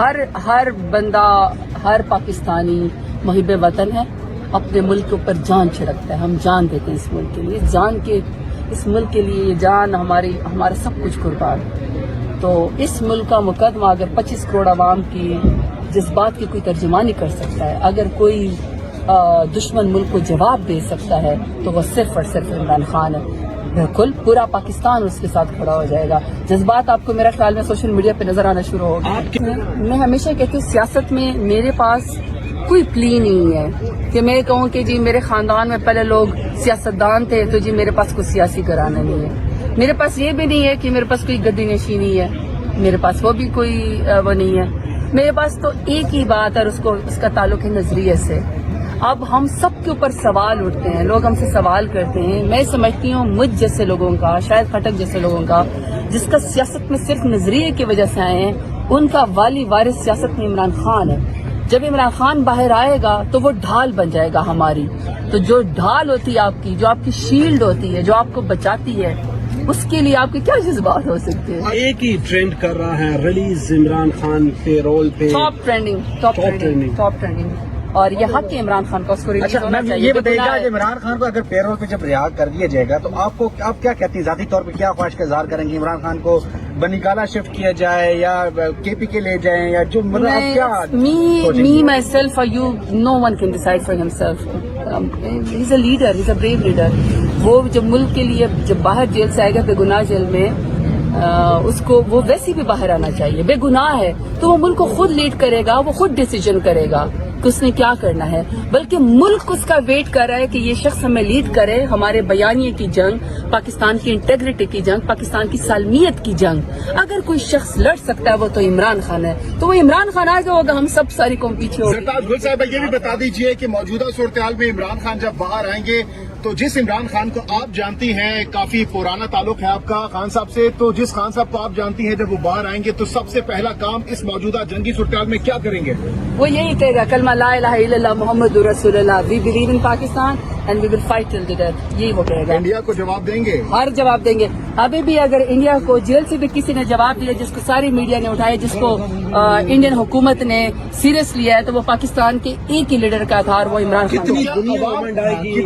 ہر بندہ، ہر پاکستانی محب وطن ہے، اپنے ملک کے اوپر جان چھڑکتا ہے. ہم جان دیتے ہیں اس ملک کے لیے، اس ملک کے لیے یہ جان ہمارا سب کچھ قربان. تو اس ملک کا مقدمہ اگر 25 کروڑ عوام کی جذبات کی کوئی ترجمانی کر سکتا ہے، اگر کوئی دشمن ملک کو جواب دے سکتا ہے تو وہ صرف اور صرف عمران خان ہے. بالکل پورا پاکستان اس کے ساتھ کھڑا ہو جائے گا. جذبات آپ کو میرا خیال میں سوشل میڈیا پہ نظر آنا شروع ہوگا. میں ہمیشہ کہتی ہوں سیاست میں میرے پاس کوئی پلی نہیں ہے کہ میں کہوں کہ جی میرے خاندان میں پہلے لوگ سیاستدان تھے تو جی میرے پاس کوئی سیاسی گھرانہ نہیں ہے. میرے پاس یہ بھی نہیں ہے کہ میرے پاس کوئی گدی نشینی ہے، میرے پاس وہ بھی کوئی وہ نہیں ہے. میرے پاس تو ایک ہی بات ہے، اس کا تعلق ہے نظریے سے. اب ہم سب کے اوپر سوال اٹھتے ہیں، لوگ ہم سے سوال کرتے ہیں. میں سمجھتی ہوں مجھ جیسے لوگوں کا، شاید خٹک جیسے لوگوں کا، جس کا سیاست میں صرف نظریے کی وجہ سے آئے ہیں، ان کا والی وارث سیاست میں عمران خان ہے. جب عمران خان باہر آئے گا تو وہ ڈھال بن جائے گا ہماری. تو جو ڈھال ہوتی ہے آپ کی، جو آپ کی شیلڈ ہوتی ہے، جو آپ کو بچاتی ہے، اس کے لیے آپ کے کیا جذبات ہو سکتے ہیں؟ ایک ہی ٹرینڈ کر رہا ہے ریلیز عمران خان پہ رول پہ، ٹاپ ٹرینڈنگ اور یہ حق ہے عمران خان کا، اس کو ریلیز ہونا چاہیے. یہ بتائیے گا کہ عمران خان کو اگر پیرول پہ جب رہا کر دیا جائے گا تو آپ کیا کہتی ہیں، ذاتی طور پہ کیا خواہش کا اظہار کریں گے؟ عمران خان کو بنیگالہ شفٹ کیا جائے یا کے پی کے لے جائیں، یا جو مطلب کیا me myself or you, no one can decide for himself. He's a leader, he's a brave leader. وہ جب ملک کے لیے جب باہر جیل سے آئے گا، بے گناہ جیل میں، اس کو وہ ویسے بھی باہر آنا چاہیے. بے گناہ ہے تو وہ ملک کو خود لیڈ کرے گا، وہ خود ڈیسیجن کرے گا کہ اس نے کیا کرنا ہے. بلکہ ملک اس کا ویٹ کر رہا ہے کہ یہ شخص ہمیں لیڈ کرے. ہمارے بیانیے کی جنگ، پاکستان کی انٹیگریٹی کی جنگ، پاکستان کی سالمیت کی جنگ اگر کوئی شخص لڑ سکتا ہے وہ تو عمران خان ہے. تو وہ عمران خان آگے ہوگا، ہم سب ساری قوم پیچھے ہوگی. سرتاج گل صاحب یہ بھی بتا دیجئے کہ موجودہ صورتحال میں عمران خان جب باہر آئیں گے تو جس عمران خان کو آپ جانتی ہیں، کافی پرانا تعلق ہے آپ کا خان صاحب سے، تو جس خان صاحب کو آپ جانتی ہیں جب وہ باہر آئیں گے تو سب سے پہلا کام اس موجودہ جنگی صورتحال میں کیا کریں گے؟ وہ یہی کہے گا کلمہ لا الہ الا اللہ محمد رسول اللہ، we believe in Pakistan and we will fight till the death. یہی وہ کہے گا. انڈیا کو جواب دیں گے، ہر جواب دیں گے. ابھی بھی اگر انڈیا کو جیل سے بھی کسی نے جواب دیا، جس کو ساری میڈیا نے اٹھایا، جس کو انڈین حکومت نے سیریس لیا ہے، تو وہ پاکستان کے ایک ہی لیڈر کا تھا اور وہ عمران خان. کتنی بڑی گورنمنٹ آئے گی؟